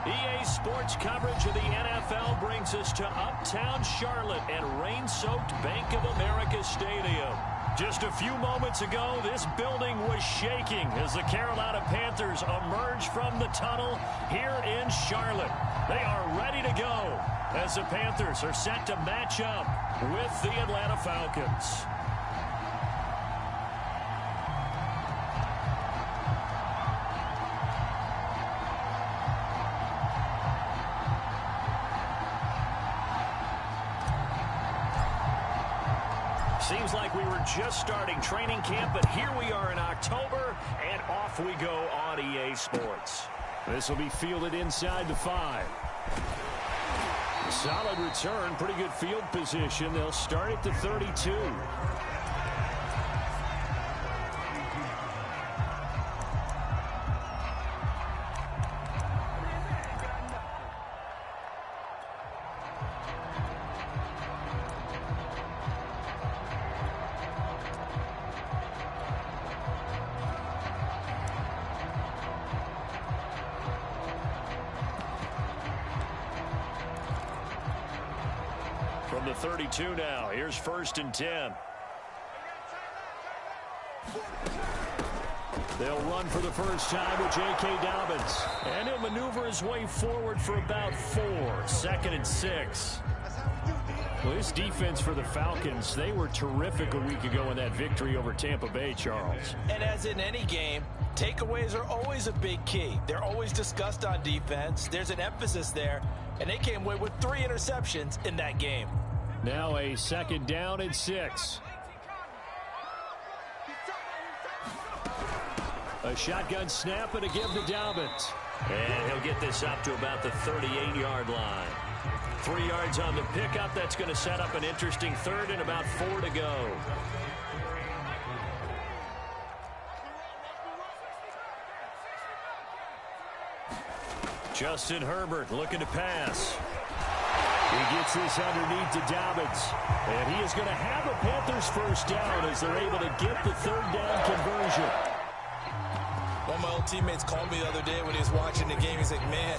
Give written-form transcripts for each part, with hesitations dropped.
EA Sports coverage of the NFL brings us to Uptown Charlotte and rain-soaked Bank of America Stadium. Just a few moments ago, this building was shaking as the Carolina Panthers emerge from the tunnel here in Charlotte. They are ready to go as the Panthers are set to match up with the Atlanta Falcons. Seems like we were just starting training camp, but here we are in October, and off we go on EA Sports. This will be fielded inside the 5. Solid return, pretty good field position. They'll start at the 32. From the 32 now, here's 1st and 10. They'll run for the first time with J.K. Dobbins. And he'll maneuver his way forward for about 4. 2nd and 6. Well, this defense for the Falcons, they were terrific a week ago in that victory over Tampa Bay, Charles. And as in any game, takeaways are always a big key. They're always discussed on defense. There's an emphasis there. And they came away with 3 interceptions in that game. Now a 2nd down and 6. A shotgun snap and a give to Dobbins. And he'll get this up to about the 38-yard line. 3 yards on the pickup. That's going to set up an interesting 3rd and about 4 to go. Justin Herbert looking to pass. He gets this underneath to Dobbins. And he is going to have a Panthers first down as they're able to get the 3rd down conversion. One of my old teammates called me the other day when he was watching the game. He's like, man,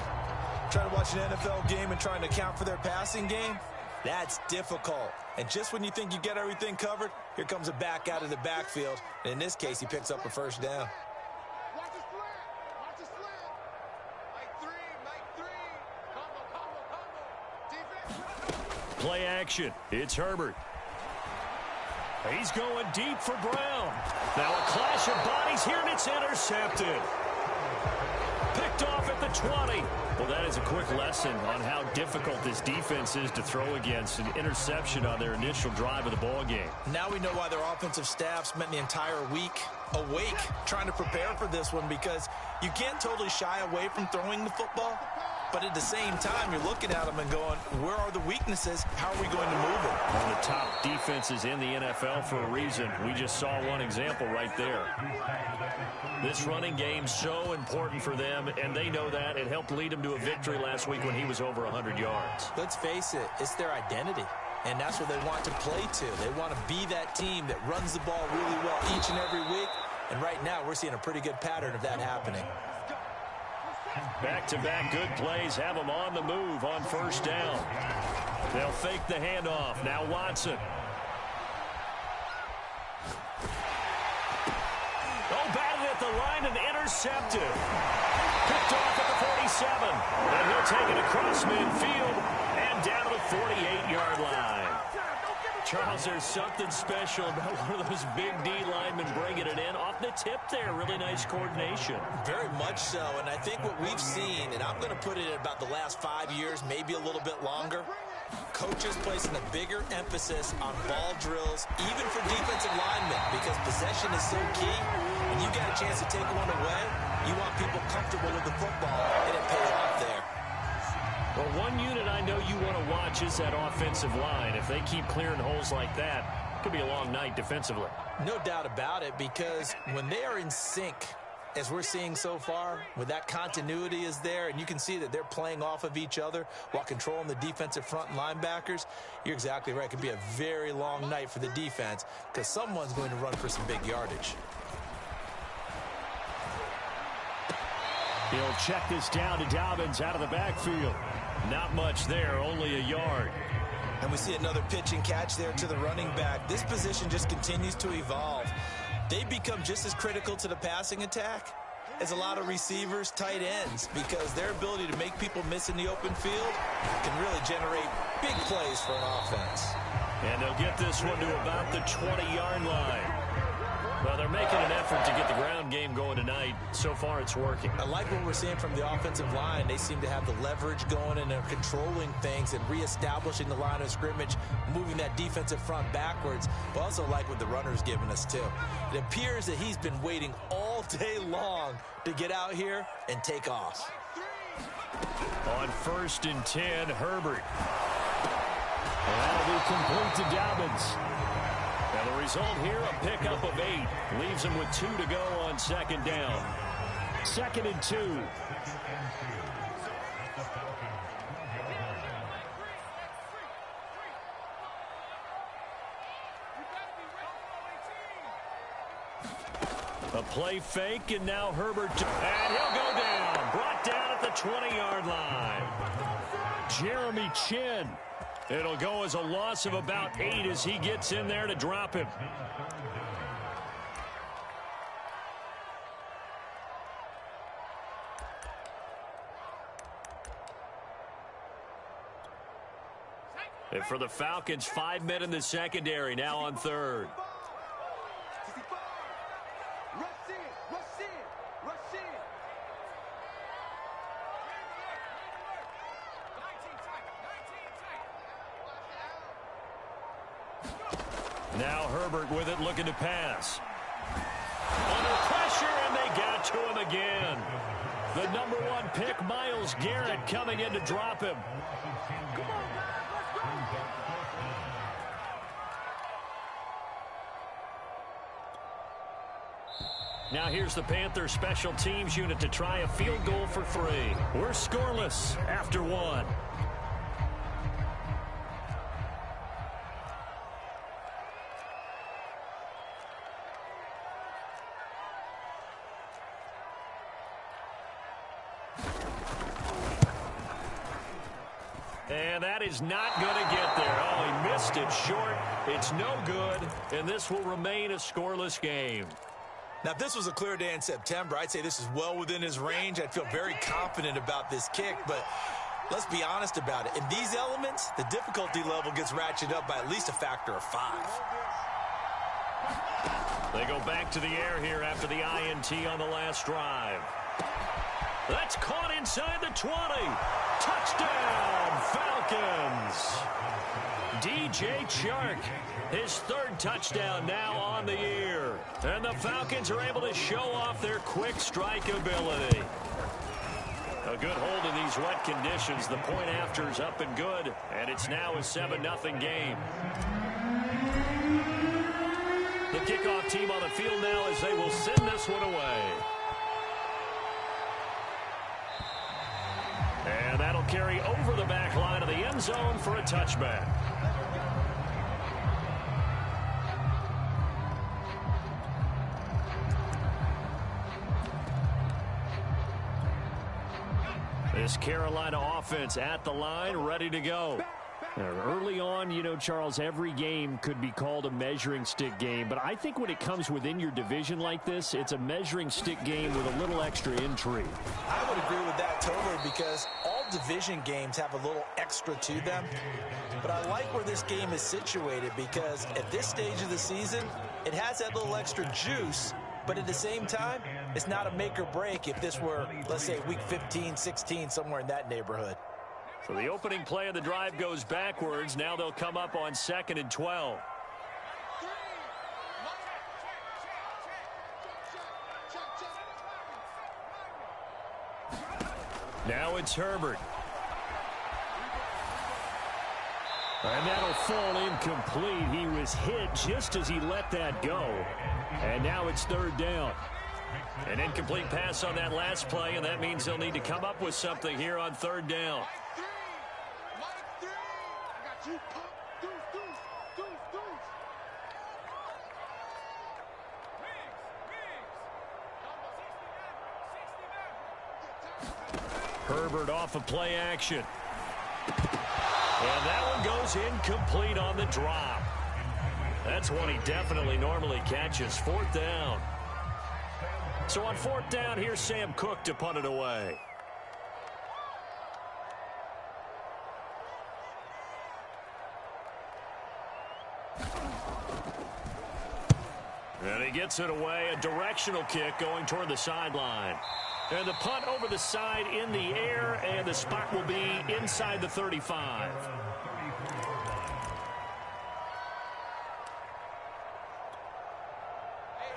trying to watch an NFL game and trying to account for their passing game, that's difficult. And just when you think you get everything covered, here comes a back out of the backfield. And in this case, he picks up a first down. Play action. It's Herbert. He's going deep for Brown. Now a clash of bodies here, and it's intercepted. Picked off at the 20. Well, that is a quick lesson on how difficult this defense is to throw against. An interception on their initial drive of the ball game. Now we know why their offensive staff spent the entire week awake trying to prepare for this one, because you can't totally shy away from throwing the football. But at the same time, you're looking at them and going, where are the weaknesses? How are we going to move them? One of the top defenses in the NFL for a reason. We just saw one example right there. This running game so important for them, and they know that. It helped lead them to a victory last week when he was over 100 yards. Let's face it, it's their identity. And that's what they want to play to. They want to be that team that runs the ball really well each and every week. And right now, we're seeing a pretty good pattern of that happening. Back-to-back good plays have them on the move on first down. They'll fake the handoff. Now Watson. Oh, batted at the line and intercepted. Picked off at the 47. And he'll take it across midfield and down to the 48-yard line. Charles, there's something special about one of those big D linemen bringing it in. Off the tip there, really nice coordination. Very much so, and I think what we've seen, and I'm going to put it at about the last 5 years, maybe a little bit longer, coaches placing a bigger emphasis on ball drills, even for defensive linemen, because possession is so key. When you get a chance to take one away, you want people comfortable with the football, and it pays off there. Well, one unit I know you want to watch is that offensive line. If they keep clearing holes like that, it could be a long night defensively. No doubt about it, because when they are in sync, as we're seeing so far, when that continuity is there, and you can see that they're playing off of each other while controlling the defensive front and linebackers, you're exactly right. It could be a very long night for the defense because someone's going to run for some big yardage. He'll check this down to Dobbins out of the backfield. Not much there, only a yard. And we see another pitch and catch there to the running back. This position just continues to evolve. They become just as critical to the passing attack as a lot of receivers, tight ends, because their ability to make people miss in the open field can really generate big plays for an offense. And they'll get this one to about the 20-yard line. Well, they're making an effort to get the ground game going tonight. So far, it's working. I like what we're seeing from the offensive line. They seem to have the leverage going, and they're controlling things and reestablishing the line of scrimmage, moving that defensive front backwards. But also like what the runner's giving us, too. It appears that he's been waiting all day long to get out here and take off. On 1st and 10, Herbert. That'll be complete to Dobbins. Now the result here, a pickup of 8. Leaves him with 2 to go on 2nd down. 2nd and 2. A play fake, and now Herbert. And he'll go down. Brought down at the 20-yard line. Jeremy Chin. It'll go as a loss of about 8 as he gets in there to drop him. And for the Falcons, 5 men in the secondary, now on 3rd. Now Herbert with it, looking to pass. Under pressure, and they got to him again. The number 1 pick, Myles Garrett, coming in to drop him. Now here's the Panthers special teams unit to try a field goal for 3. We're scoreless after 1. And that is not going to get there. Oh, he missed it short. It's no good, and this will remain a scoreless game. Now, if this was a clear day in September, I'd say this is well within his range. I'd feel very confident about this kick, but let's be honest about it. In these elements, the difficulty level gets ratcheted up by at least a factor of 5. They go back to the air here after the INT on the last drive. That's caught inside the 20. Touchdown, Falcons. DJ Chark, his 3rd touchdown now on the year. And the Falcons are able to show off their quick strike ability. A good hold in these wet conditions. The point after is up and good, and it's now a 7-0 game. The kickoff team on the field now as they will send this one away. And that'll carry over the back line of the end zone for a touchback. This Carolina offense at the line, ready to go. Early on, you know, Charles, every game could be called a measuring stick game. But I think when it comes within your division like this, it's a measuring stick game with a little extra intrigue. I would agree with that totally, because all division games have a little extra to them. But I like where this game is situated, because at this stage of the season, it has that little extra juice. But at the same time, it's not a make or break if this were, let's say, week 15, 16, somewhere in that neighborhood. So the opening play of the drive goes backwards. Now they'll come up on 2nd and 12. Now it's Herbert. And that'll fall incomplete. He was hit just as he let that go. And now it's 3rd down. An incomplete pass on that last play, and that means they'll need to come up with something here on 3rd down. Herbert off of play action. And that one goes incomplete on the drop. That's one he definitely normally catches. 4th down. So on 4th down, here's Sam Cook to punt it away. And he gets it away. A directional kick going toward the sideline. And the punt over the side in the air, and the spot will be inside the 35.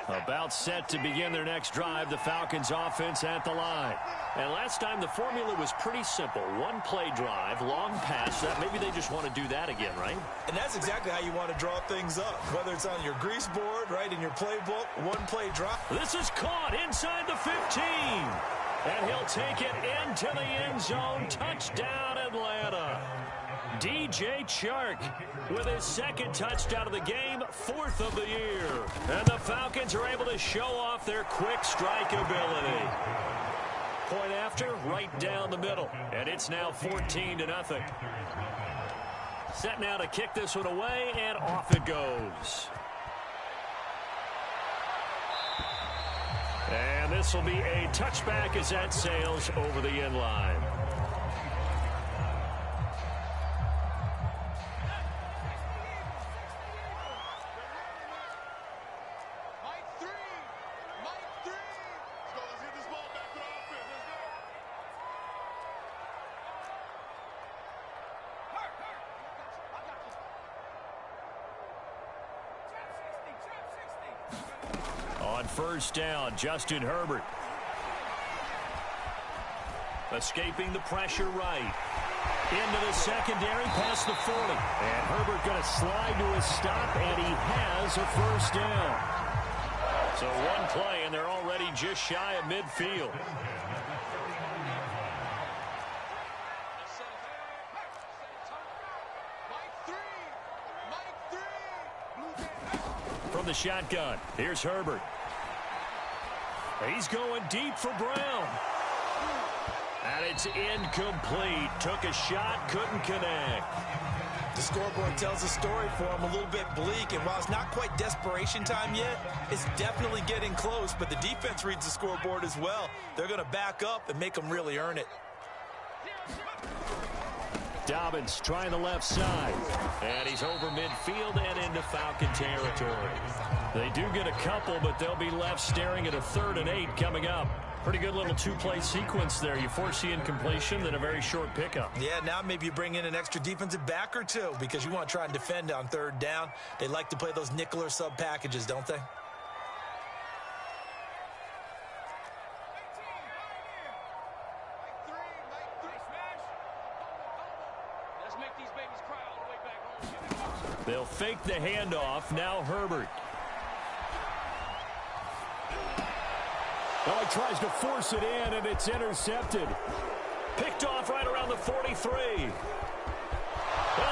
About set to begin their next drive, the Falcons offense at the line. And last time the formula was pretty simple. One play drive, long pass. That maybe they just want to do that again, right? And that's exactly how you want to draw things up. Whether it's on your grease board, right, in your playbook, one play drive. This is caught inside the 15. And he'll take it into the end zone. Touchdown, Atlanta. DJ Chark with his 2nd touchdown of the game, 4th of the year. And the Falcons are able to show off their quick strike ability. Point after, right down the middle. And it's now 14-0. Set now to kick this one away, and off it goes. And this will be a touchback as that sails over the end line. On 1st down, Justin Herbert. Escaping the pressure right. Into the secondary, past the 40. And Herbert going to slide to a stop, and he has a 1st down. So one play, and they're already just shy of midfield. From the shotgun, here's Herbert. He's going deep for Brown. And it's incomplete. Took a shot, couldn't connect. The scoreboard tells a story for him, a little bit bleak, and while it's not quite desperation time yet, it's definitely getting close, but the defense reads the scoreboard as well. They're going to back up and make them really earn it. Dobbins trying the left side. And he's over midfield and into Falcon territory. They do get a couple, but they'll be left staring at a 3rd and 8 coming up. Pretty good little 2-play sequence there. You force the incompletion, then a very short pickup. Yeah, now maybe you bring in an extra defensive back or two because you want to try and defend on 3rd down. They like to play those nickel or sub packages, don't they? They'll fake the handoff. Now Herbert. Oh, he tries to force it in, and it's intercepted. Picked off right around the 43. And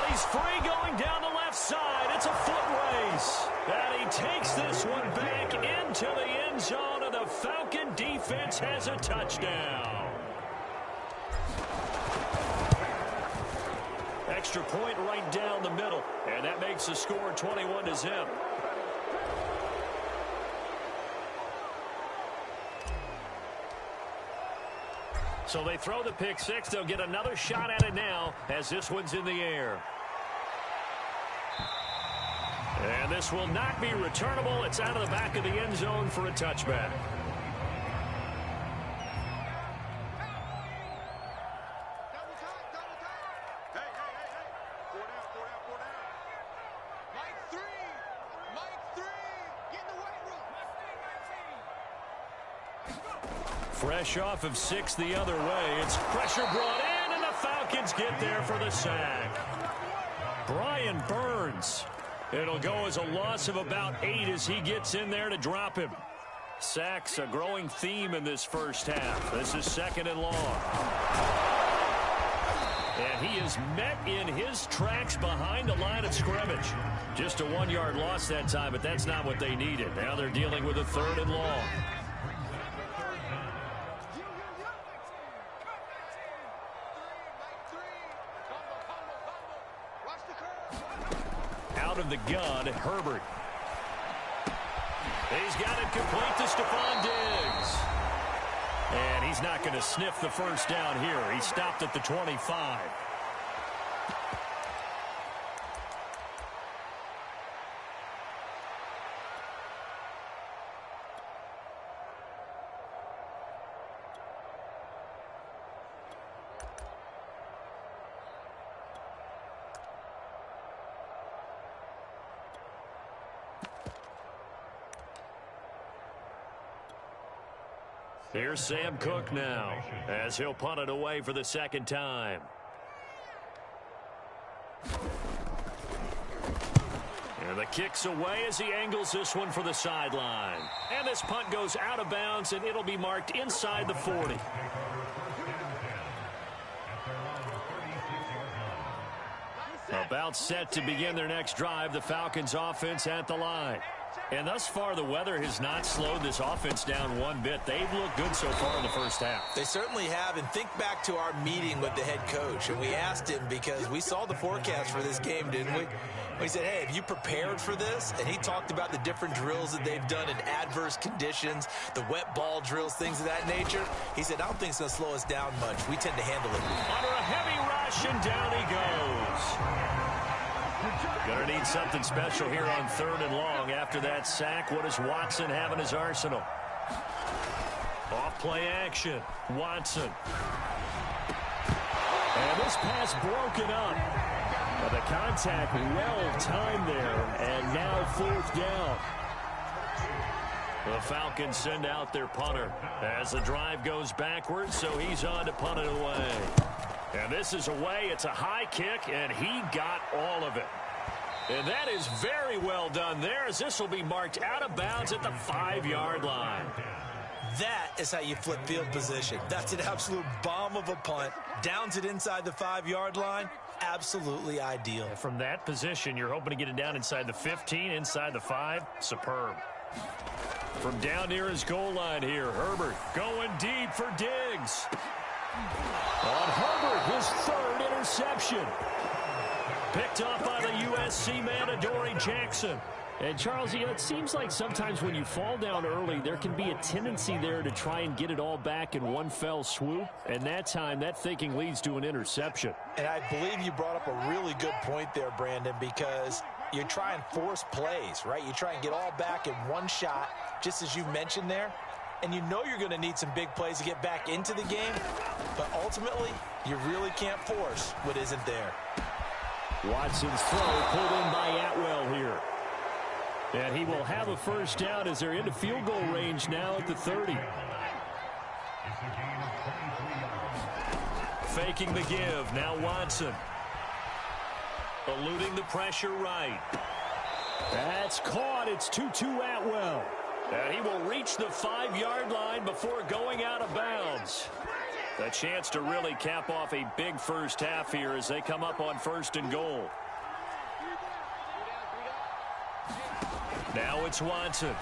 he's free going down the left side. It's a foot race. And he takes this one back into the end zone, and the Falcon defense has a touchdown. Extra point right down the middle, and that makes the score 21-0. So they throw the pick 6. They'll get another shot at it now as this one's in the air. And this will not be returnable. It's out of the back of the end zone for a touchback. Fresh off of 6 the other way. It's pressure brought in, and the Falcons get there for the sack. Brian Burns. It'll go as a loss of about 8 as he gets in there to drop him. Sacks a growing theme in this first half. This is 2nd and long. And he is met in his tracks behind the line of scrimmage. Just a 1-yard loss that time, but that's not what they needed. Now they're dealing with a 3rd and long. out of the gun, Herbert. He's got it complete to Stephon Diggs. And he's not going to sniff the first down here. He stopped at the 25. Here's Sam Cook now, as he'll punt it away for the second time. And the kick's away as he angles this one for the sideline. And this punt goes out of bounds, and it'll be marked inside the 40. About set to begin their next drive, the Falcons offense at the line. And thus far, the weather has not slowed this offense down one bit. They've looked good so far in the first half. They certainly have. And think back to our meeting with the head coach. And we asked him, because we saw the forecast for this game, didn't we? We said, hey, have you prepared for this? And he talked about the different drills that they've done in adverse conditions, the wet ball drills, things of that nature. He said, I don't think it's going to slow us down much. We tend to handle it. Under a heavy rush, and down he goes. Gonna need something special here on 3rd and long. After that sack, what does Watson have in his arsenal? Off-play action. Watson. And this pass broken up. But the contact well-timed there, and now 4th down. The Falcons send out their punter as the drive goes backwards, so he's on to punt it away. And this is away. It's a high kick, and he got all of it. And that is very well done there, as this will be marked out of bounds at the 5-yard line. That is how you flip field position. That's an absolute bomb of a punt. Downs it inside the 5-yard line. Absolutely ideal. From that position, you're hoping to get it down inside the 15, inside the 5. Superb. From down near his goal line here, Herbert going deep for Diggs. On Herbert, his 3rd interception. Picked up by the USC man, Adoree Jackson. And, Charles, it seems like sometimes when you fall down early, there can be a tendency there to try and get it all back in one fell swoop. And that time, that thinking leads to an interception. And I believe you brought up a really good point there, Brandon, because you try and force plays, right? You try and get all back in one shot, just as you mentioned there. And you know you're going to need some big plays to get back into the game. But ultimately, you really can't force what isn't there. Watson's throw pulled in by Atwell here. And he will have a first down as they're into field goal range now at the 30. Faking the give. Now Watson. Eluding the pressure right. That's caught. It's 2-2 Atwell. And he will reach the 5-yard line before going out of bounds. A chance to really cap off a big first half here as they come up on 1st and goal. Now it's Watson.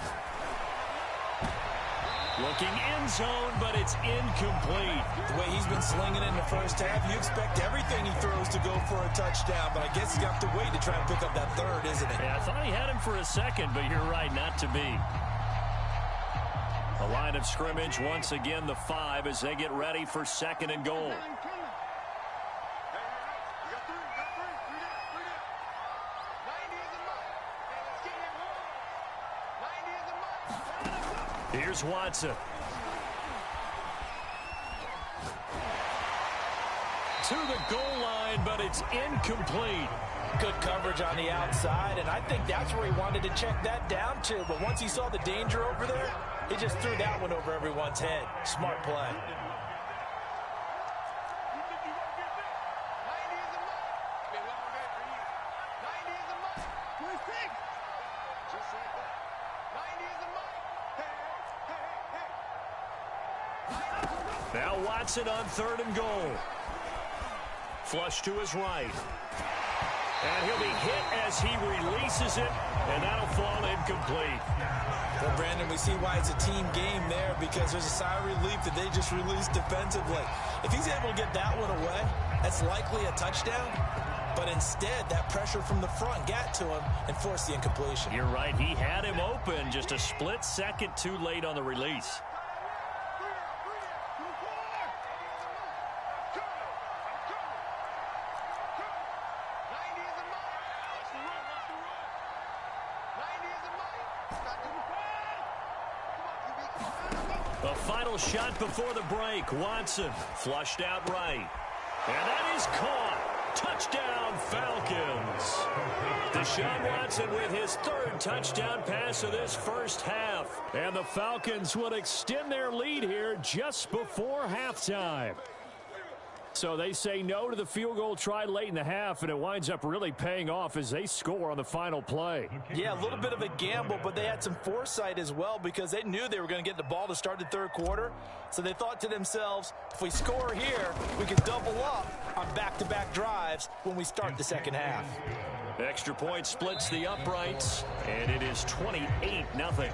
Looking end zone, but it's incomplete. The way he's been slinging in the first half, you expect everything he throws to go for a touchdown, but I guess he's got to wait to try and pick up that 3rd, isn't it? Yeah, I thought he had him for a second, but you're right, not to be. The line of scrimmage, once again, the 5 as they get ready for 2nd and goal. Here's Watson. To the goal line, but it's incomplete. Good coverage on the outside, and I think that's where he wanted to check that down to. But once he saw the danger over there, he just threw that one over everyone's head. Smart play. Now Watson on 3rd and goal. Flush to his right. And he'll be hit as he releases it, and that'll fall incomplete. Well, Brandon, we see why it's a team game there, because there's a sigh of relief that they just released defensively. If he's able to get that one away, that's likely a touchdown. But instead, that pressure from the front got to him and forced the incompletion. You're right. He had him open, just a split second too late on the release. The final shot before the break. Watson flushed out right. And that is caught. Touchdown, Falcons. Deshaun Watson with his third touchdown pass of this first half. And the Falcons will extend their lead here just before halftime. So they say no to the field goal try late in the half, and it winds up really paying off as they score on the final play. Yeah, a little bit of a gamble, but they had some foresight as well because they knew they were going to get the ball to start the third quarter. So they thought to themselves, if we score here, we can double up on back-to-back drives when we start the second half. Extra point splits the uprights, and it is 28-0.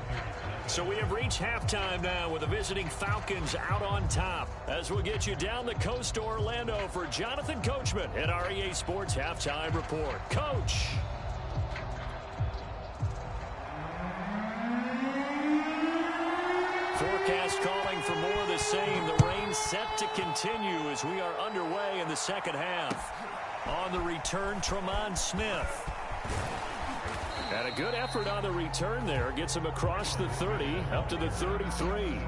So we have reached halftime now with the visiting Falcons out on top. As we'll get you down the coast to Orlando for Jonathan Coachman at our EA Sports Halftime Report. Coach. Forecast calling for more of the same. The rain set to continue as we are underway in the second half. On the return, Tremont Smith. And a good effort on the return there. Gets him across the 30, up to the 33.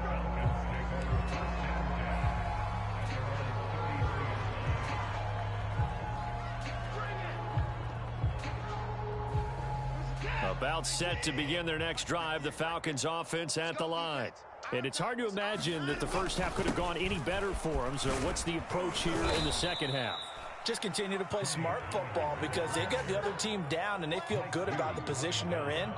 About set to begin their next drive, the Falcons offense at the line. And it's hard to imagine that the first half could have gone any better for them. So what's the approach here in the second half? Just continue to play smart football because they got the other team down and they feel good about the position they're in.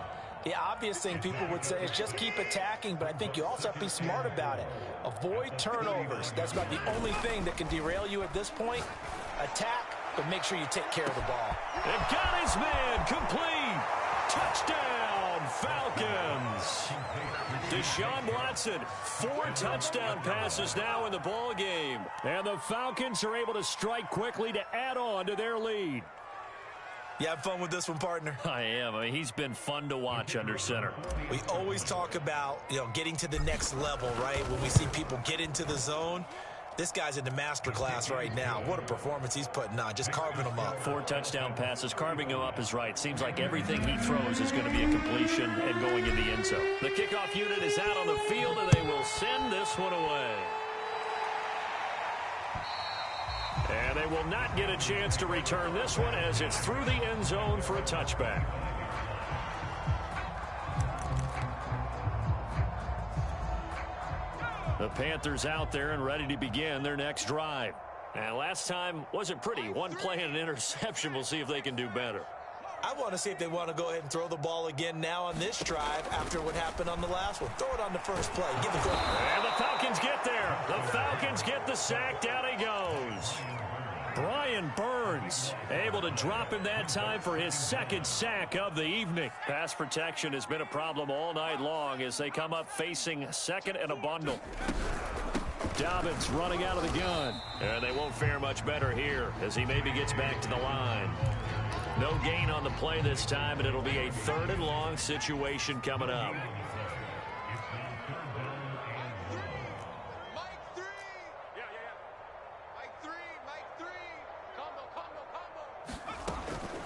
The obvious thing people would say is just keep attacking, but I think you also have to be smart about it. Avoid turnovers. That's about the only thing that can derail you at this point. Attack, but make sure you take care of the ball. And got his man complete. Touchdown, Falcons. Deshaun Watson, 4 touchdown passes now in the ball game. And the Falcons are able to strike quickly to add on to their lead. You have fun with this one, partner? I am. I mean, he's been fun to watch under center. We always talk about, getting to the next level, right? When we see people get into the zone. This guy's in the master class right now. What a performance he's putting on, just carving them up. 4 touchdown passes. Carving him up is right. Seems like everything he throws is going to be a completion and going in the end zone. The kickoff unit is out on the field, and they will send this one away. And they will not get a chance to return this one as it's through the end zone for a touchback. The Panthers out there and ready to begin their next drive. And last time wasn't pretty. One play and an interception. We'll see if they can do better. I want to see if they want to go ahead and throw the ball again now on this drive after what happened on the last one. Throw it on the first play. Give it to him. And the Falcons get there. The Falcons get the sack. Down he goes. Brian Burns able to drop him that time for his second sack of the evening. Pass protection has been a problem all night long as they come up facing second and a bundle. Dobbins running out of the gun. And they won't fare much better here as he maybe gets back to the line. No gain on the play this time, and it'll be a 3rd and long situation coming up.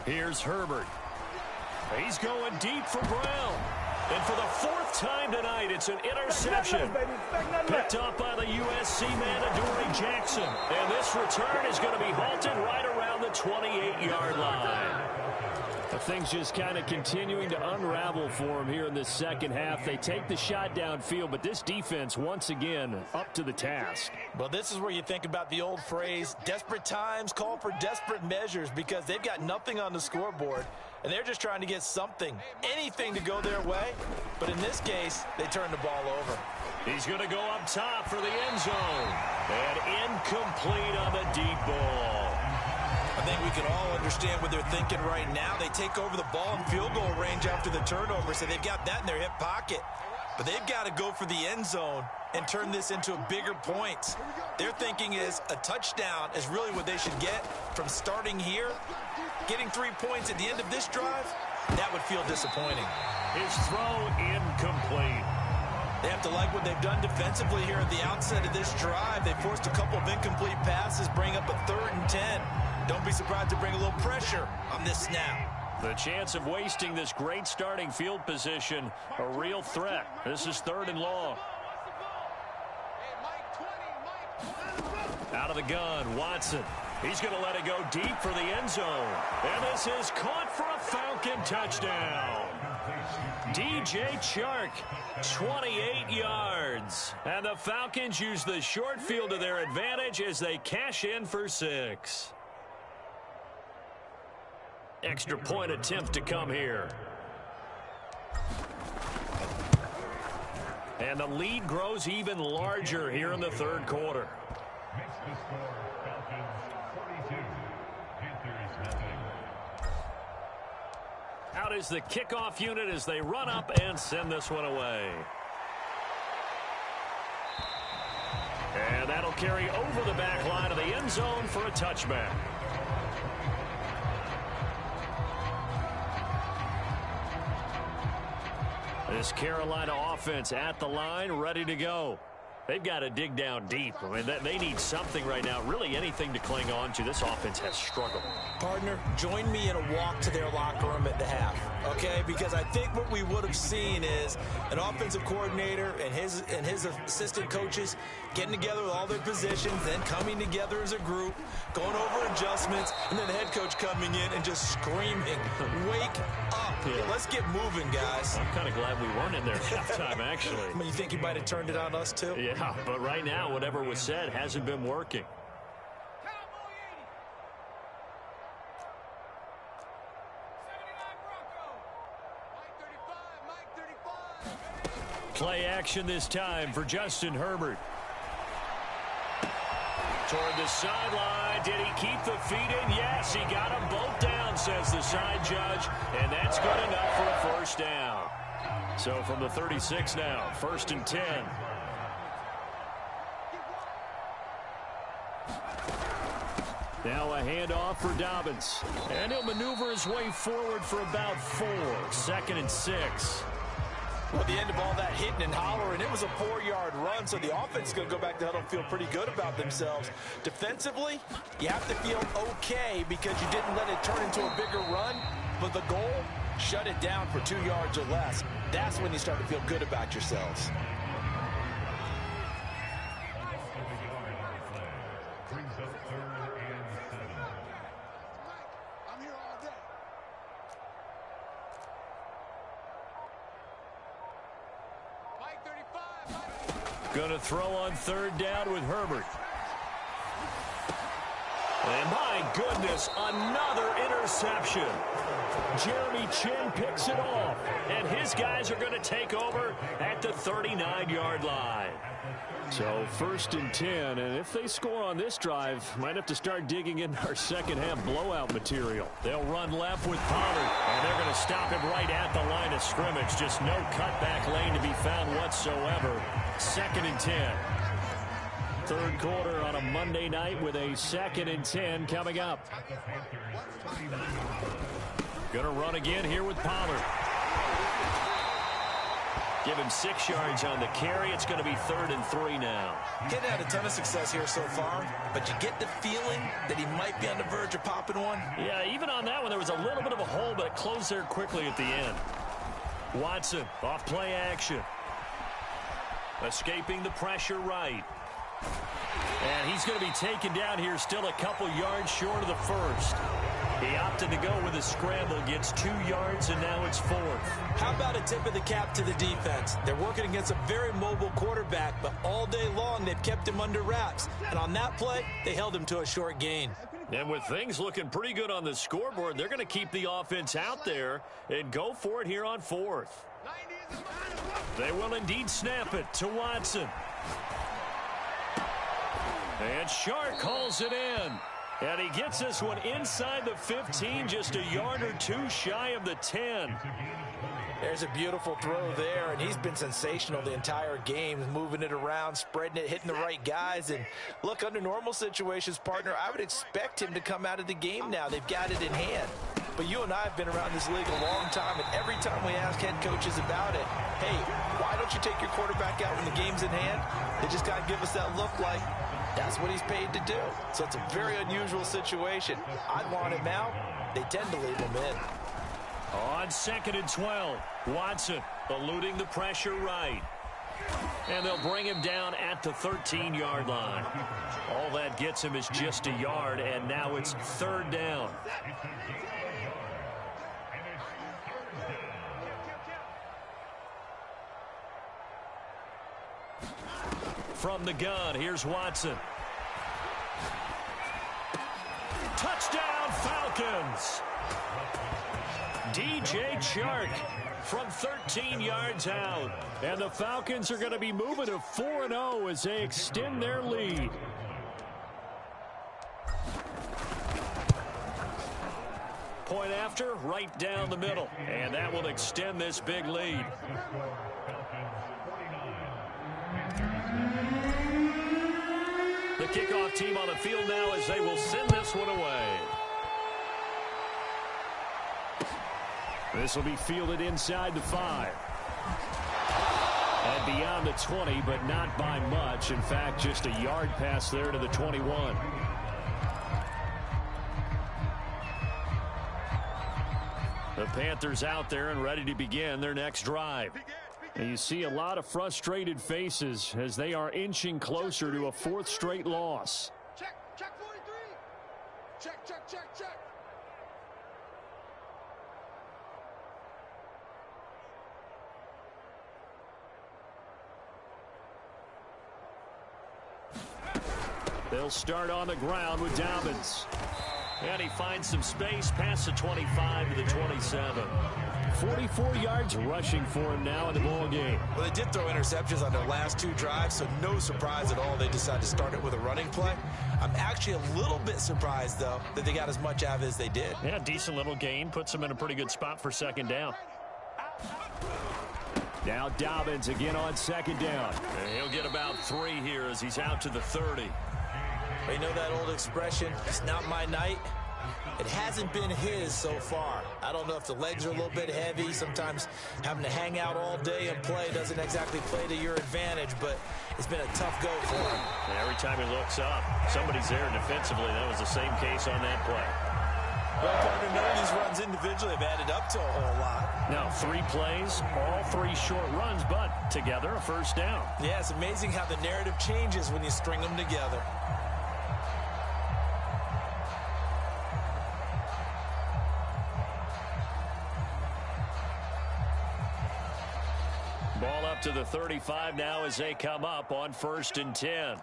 Here's Herbert. He's going deep for Brown. And for the 4th time tonight, it's an interception. Picked up by the USC man, Adoree Jackson. And this return is going to be halted right around the 28-yard line. Things just kind of continuing to unravel for him here in this second half. They take the shot downfield, but this defense, once again, up to the task. Well, this is where you think about the old phrase, desperate times call for desperate measures, because they've got nothing on the scoreboard, and they're just trying to get something, anything to go their way. But in this case, they turn the ball over. He's going to go up top for the end zone. And incomplete on the deep ball. I think we can all understand what they're thinking right now. They take over the ball in field goal range after the turnover, so they've got that in their hip pocket. but they've got to go for the end zone and turn this into a bigger point. Their thinking is a touchdown is really what they should get from starting here. Getting 3 points at the end of this drive, that would feel disappointing. His throw incomplete. They have to like what they've done defensively here at the outset of this drive. They forced a couple of incomplete passes, bring up a 3rd and 10. Don't be surprised to bring a little pressure on this snap. The chance of wasting this great starting field position, a real threat. This is 3rd and long. Out of the gun, Watson. He's going to let it go deep for the end zone. And this is caught for a Falcon touchdown. DJ Chark, 28 yards. And the Falcons use the short field to their advantage as they cash in for 6. Extra point attempt to come here. And the lead grows even larger here in the 3rd quarter. Out is the kickoff unit as they run up and send this one away. And that'll carry over the back line of the end zone for a touchback. This Carolina offense at the line, ready to go. They've got to dig down deep. I mean, they need something right now, really anything to cling on to. This offense has struggled. Partner, join me in a walk to their locker room at the half, okay? Because I think what we would have seen is an offensive coordinator and his assistant coaches getting together with all their positions, then coming together as a group, going over adjustments, and then the head coach coming in and just screaming, wake up. Yeah. Let's get moving, guys. I'm kind of glad we weren't in there at halftime, actually. I mean, you think he might have turned it on us, too? Yeah, but right now, whatever was said hasn't been working. Play action this time for Justin Herbert. Toward the sideline. Did he keep the feet in? Yes, he got them both down, says the side judge. And that's good enough for a 1st down. So from the 36 now, 1st and 10. Now a handoff for Dobbins. And he'll maneuver his way forward for about 4. 2nd and 6. Well, at the end of all that hitting and hollering, it was a 4-yard run, so the offense is going to go back to huddle and feel pretty good about themselves. Defensively, you have to feel okay because you didn't let it turn into a bigger run, but the goal, shut it down for 2 yards or less. That's when you start to feel good about yourselves. Going to throw on 3rd down with Herbert. And my goodness, another interception. Jeremy Chin picks it off. And his guys are going to take over at the 39-yard line. So 1st and 10, and if they score on this drive, might have to start digging in our second half blowout material. They'll run left with Pollard, and they're going to stop him right at the line of scrimmage. Just no cutback lane to be found whatsoever. 2nd and 10. 3rd quarter on a Monday night with a 2nd and 10 coming up. Going to run again here with Pollard. Give him 6 yards on the carry. It's going to be 3rd and 3 now. Getting had a ton of success here so far, but you get the feeling that he might be on the verge of popping one. Yeah, even on that one, there was a little bit of a hole, but it closed there quickly at the end. Watson off play action. Escaping the pressure right. And he's going to be taken down here still a couple yards short of the 1st. He opted to go with a scramble, gets 2 yards, and now it's 4th. How about a tip of the cap to the defense? They're working against a very mobile quarterback, but all day long they've kept him under wraps. And on that play, they held him to a short gain. And with things looking pretty good on the scoreboard, they're going to keep the offense out there and go for it here on 4th. They will indeed snap it to Watson. And Shark calls it in. And he gets this one inside the 15, just a yard or two shy of the 10. There's a beautiful throw there, and he's been sensational the entire game, moving it around, spreading it, hitting the right guys. And look, under normal situations, partner, I would expect him to come out of the game now. They've got it in hand. But you and I have been around this league a long time, and every time we ask head coaches about it, hey, why don't you take your quarterback out when the game's in hand? They just got to give us that look like that's what he's paid to do. So it's a very unusual situation. I'd want him out. They tend to leave him in. On 2nd and 12, Watson eluding the pressure right. And they'll bring him down at the 13-yard line. All that gets him is just a yard, and now it's 3rd down. From the gun, here's Watson. Touchdown, Falcons! DJ Chark from 13 yards out. And the Falcons are going to be moving to 4-0 as they extend their lead. Point after, right down the middle. And that will extend this big lead. The kickoff team on the field now as they will send this one away. This will be fielded inside the 5. And beyond the 20, but not by much. In fact, just a yard pass there to the 21. The Panthers out there and ready to begin their next drive. And you see a lot of frustrated faces as they are inching closer to a 4th straight loss. Check 43. Check. They'll start on the ground with Dobbins. And he finds some space past the 25 to the 27. 44 yards rushing for him now in the ball game. Well, they did throw interceptions on their last 2 drives, so no surprise at all they decided to start it with a running play. I'm actually a little bit surprised, though, that they got as much out of it as they did. Yeah, decent little gain. Puts them in a pretty good spot for 2nd down. Now Dobbins again on 2nd down. And he'll get about 3 here as he's out to the 30. You know that old expression, it's not my night? It hasn't been his so far. I don't know if the legs are a little bit heavy. Sometimes having to hang out all day and play doesn't exactly play to your advantage, but it's been a tough go for him. And every time he looks up, somebody's there defensively. That was the same case on that play. Well, partner, none of these runs individually have added up to a whole lot. Now 3 plays, all 3 short runs, but together a 1st down. Yeah, it's amazing how the narrative changes when you string them together. Ball up to the 35 now as they come up on 1st and 10.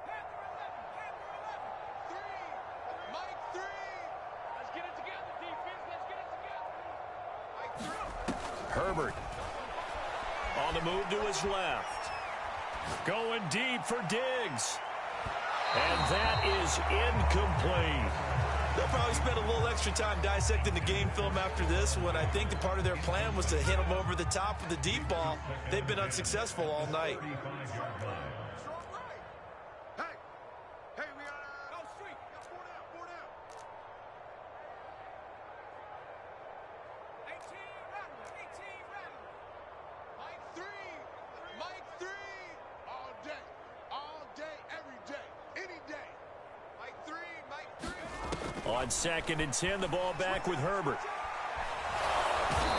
Herbert on the move to his left. Going deep for Diggs. And that is incomplete. They'll probably spend a little extra time dissecting the game film after this one. I think the part of their plan was to hit them over the top of the deep ball. They've been unsuccessful all night. Hey, we got go street. Got 4 down. 18 rattle. Mike 3. All day, every day, any day. Mike 3. On 2nd and 10, the ball back with Herbert.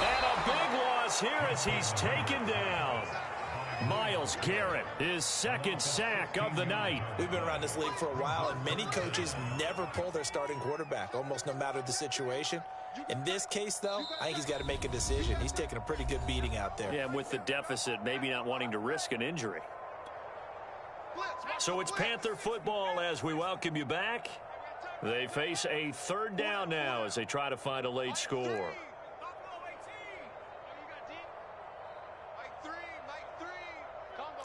And a big loss here as he's taken down. Myles Garrett, his 2nd sack of the night. We've been around this league for a while, and many coaches never pull their starting quarterback, almost no matter the situation. In this case, though, I think he's got to make a decision. He's taking a pretty good beating out there. Yeah, and with the deficit, maybe not wanting to risk an injury. So it's Panther football as we welcome you back. They face a 3rd down now as they try to find a late score. Mike 3. Combo.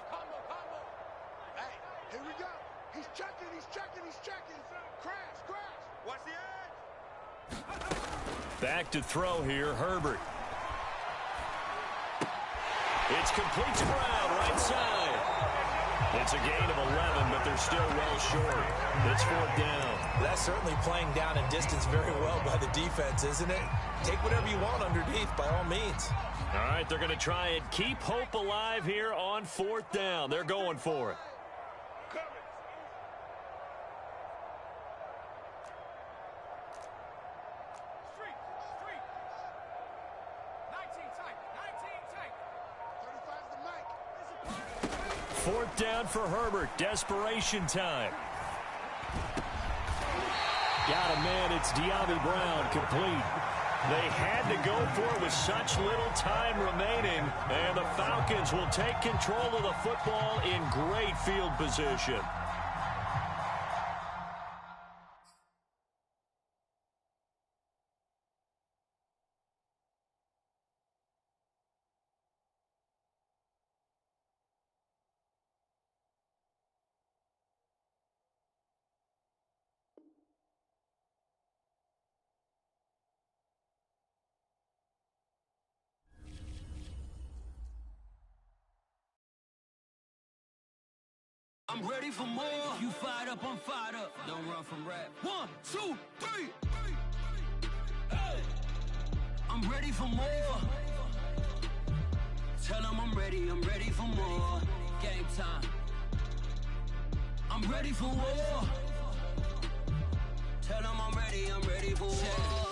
Hey, here we go. He's checking. Crash. Watch Back to throw here, Herbert. It's complete to Brown, right side. It's a gain of 11, but they're still well short. It's 4th down. That's certainly playing down in distance very well by the defense, isn't it? Take whatever you want underneath, by all means. All right, they're going to try and keep hope alive here on 4th down. They're going for it. Street. 19 tight. 35's the mic. 4th down for Herbert. Desperation time. Got a man. It's De'Ami Brown, complete. They had to go for it with such little time remaining, and the Falcons will take control of the football in great field position. I'm ready for more. You fired up, I'm fired up. Don't run from rap. 1, 2, 3. Hey. I'm ready for more. Tell them I'm ready for more. Game time. I'm ready for war. Tell them I'm ready for war.